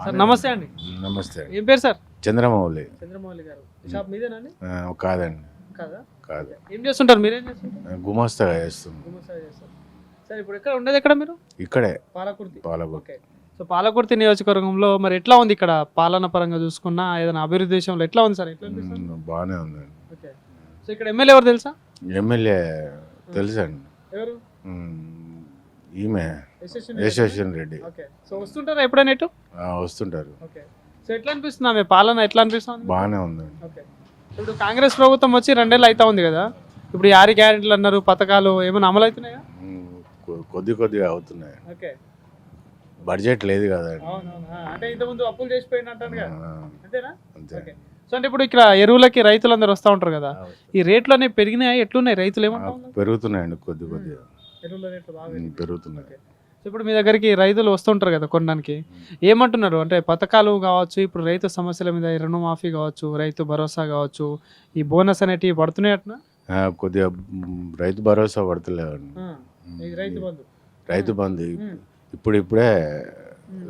Sir నమస్తే అండి. నమస్తే. ఏం పేరు సార్? చంద్రమౌళి. చంద్రమౌళి గారు. షాప్ మీదేనండి? కాదండి. కాదా? కాదు. ఏం చేస్తుంటారు? మీరేం చేస్తుంటారు? గుమస్తాగా చేస్తుంది. గుమస్తా చేస్తారు. సార్ ఇప్పుడు ఎక్కడ ఉండేది ఎక్కడ మీరు? ఇక్కడే పాలకుర్తి. పాలకుర్తి. ఓకే. సో పాలకుర్తి నియోజకవర్గంలో మరి ఎట్లా ఉంది ఇక్కడ పాలన పరంగా చూసుకున్నా ఏదైనా అభివృద్ధి విషయంలో ఎట్లా ఉంది సార్? ఎట్లా అనిపిస్తుంది? బాగానే ఉందండి. ఓకే. సో ఇక్కడ ఎమ్మెల్యే ఎవరు తెలుసా? ఎమ్మెల్యే తెలుసండి. ఎవరు? ఈమె యశస్విని యశస్విని రెడ్డి. ఓకే. సో వస్తుంటారా ఎప్పుడైనా ఇటు? వస్తుంటారు. ఓకే. సో ఎట్లా అనిపిస్తుంది ఆమె పాలన ఎట్లా అనిపిస్తుంది? బాగానే ఉందండి. ఓకే. ఇప్పుడు కాంగ్రెస్ ప్రభుత్వం వచ్చి 2 ఏళ్ళు అవుతా ఉంది కదా, ఇప్పుడు 6 గ్యారెంటీలు అన్నారు, పథకాలు ఏమైనా అమలు అవుతున్నాయా? కొద్దిగా అవుతున్నాయి. ఓకే. బడ్జెట్ లేదు కదండి. అవునవును. అంటే ఇంతకుముందు అప్పులు చేసిపోయిన అంటారు కదా, అంతేనా? అంతే. ఓకే. సో అంటే ఇప్పుడు ఇక్కడ ఎరువులకి రైతులందరూ వస్తూ ఉంటారు కదా, ఈ రేట్లు అనేవి పెరిగినాయి, ఎట్లున్నాయి? రైతులు ఏమంటారు? పెరుగుతున్నాయండి. కొద్దిగా ఎరువుల రేట్లు బాగా పెరుగుతున్నాయి. ఓకే. సో ఇప్పుడు మీ దగ్గరికి రైతులు వస్తుంటారు కదా కొనడానికి, ఏమంటున్నారు? అంటే పథకాలు కావచ్చు, ఇప్పుడు రైతు సమస్యల మీద ఈ రుణమాఫీ కావచ్చు, రైతు భరోసా కావచ్చు, ఈ బోనస్ అనేటివి పడుతున్నాయి అట్నా? కొద్దిగా రైతు భరోసా పడతలేదండి. ఇది రైతు బంధు. రైతు బంధు ఇప్పుడే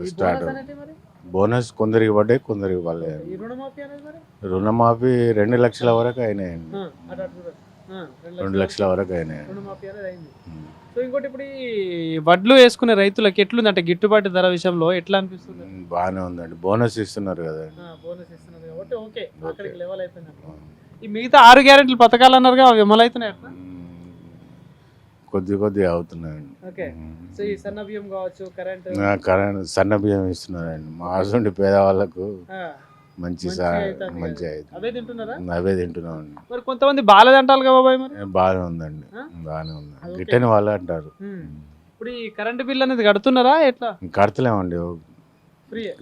ఈ స్టార్ట్. బోనస్ అనేటివి మరి? బోనస్ కొందరికి పడ్డాయి, కొందరికి పడలేదు. ఈ రుణమాఫీ అనేది మరి? రుణమాఫీ 2 లక్షల వరకు అయినాయండి. అటు అటు చూడండి. 2 లక్షల వరకు అయినాయి. రుణమాఫీ అనేది అయింది. సో ఇంకోటి ఇప్పుడు ఈ వడ్లు వేసుకునే రైతులకు ఎట్లుంది అంటే గిట్టుబాటు ధర విషయంలో ఎట్లా అనిపిస్తుంది? బాగానే ఉందండి. బోనస్ ఇస్తున్నారు కదా. బోనస్ ఇస్తున్నారు కాబట్టి ఓకే, అక్కడికి లెవెల్ అయిపోయింది. ఈ మిగతా 6 గ్యారెంటీలు పథకాలు అన్నారుగా, అవి అమలు అవుతున్నాయి అట్లా? కొద్దిగా అవుతున్నాయండి. ఓకే. సో ఈ సన్న బియ్యం కావచ్చు, కరెంట్ సన్న బియ్యం ఇస్తున్నారండి. మా అసలు పేదవాళ్ళకు మంచి మంచి అవే తింటున్నారా? అవే తింటున్నామండి. మరి కొంతమంది బాగాలేదంటారు కదా బాబాయ్, మరి బాగానే ఉందండి. బాగానే ఉంది. గిట్టని వాళ్ళు అంటారు. ఇప్పుడు ఈ కరెంట్ బిల్ అనేది కడుతున్నారా ఎట్లా? కడతలేమండి.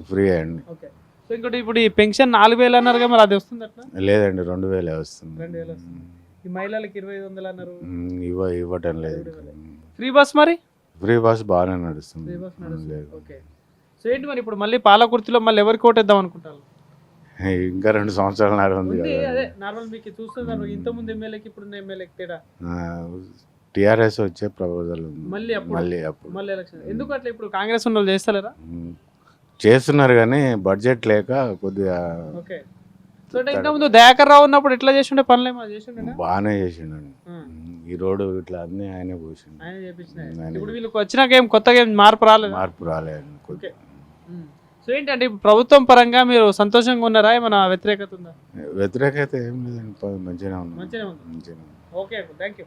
ఫ్రీ అండి. ఓకే. సో ఇంకోటి ఇప్పుడు ఈ పెన్షన్ 4,000 అన్నారు కదా, మరి అది వస్తుంది అట్లా? లేదండి, 2,000 వస్తుంది. 2,000 వస్తుంది. ఈ మహిళలకు 2,500 అన్నారు. ఇవ్వటం లేదు. ఫ్రీ బస్ మరి? ఫ్రీ బస్ బాగానే నడుస్తుంది. ఫ్రీ బస్ నడుస్తుంది. ఓకే. సో ఏంటి మరి ఇప్పుడు మళ్ళీ పాలకుర్తిలో మళ్ళీ ఎవరికి ఓటేద్దాం అనుకుంటారు? ఇంకా 2 సంవత్సరాలు ఉంది. అదే నార్మల్ మీకు చూస్తున్నారు, ఇంత ముందు ఎమ్మెల్యేకి ఇప్పుడు ఎమ్మెల్యేకి తేడా? టీఆర్ఎస్ వచ్చే ప్రపోజల్ ఉంది. మళ్ళీ ఎలక్షన్ ఎందుకు అట్లా? ఇప్పుడు కాంగ్రెస్ ఉన్న వాళ్ళు చేస్తలేరా? చేస్తున్నారు కానీ బడ్జెట్ లేక కొద్దిగా. ఓకే. సో అంటే ఇంత ముందు దయాకర్ రావు ఉన్నప్పుడు ఎట్లా చేసిండే పనులు? ఏమో చేసిండే? బాగానే చేసిండండి. ఈ రోడ్డు ఇట్లా అన్ని ఆయనే పోసిండు. ఆయన చేపించిన. ఇప్పుడు వీళ్ళకి వచ్చినాక ఏం కొత్తగా ఏం మార్పు రాలేదు? మార్పు రాలేదండి. ఓకే. సో ఏంటంటే ప్రభుత్వం పరంగా మీరు సంతోషంగా ఉన్నారా? ఏమైనా వ్యతిరేకత ఉందా? వ్యతిరేకత ఏం లేదండి. మంచిగానే ఉంది. మంచిగానే ఉంది. Okay, thank you.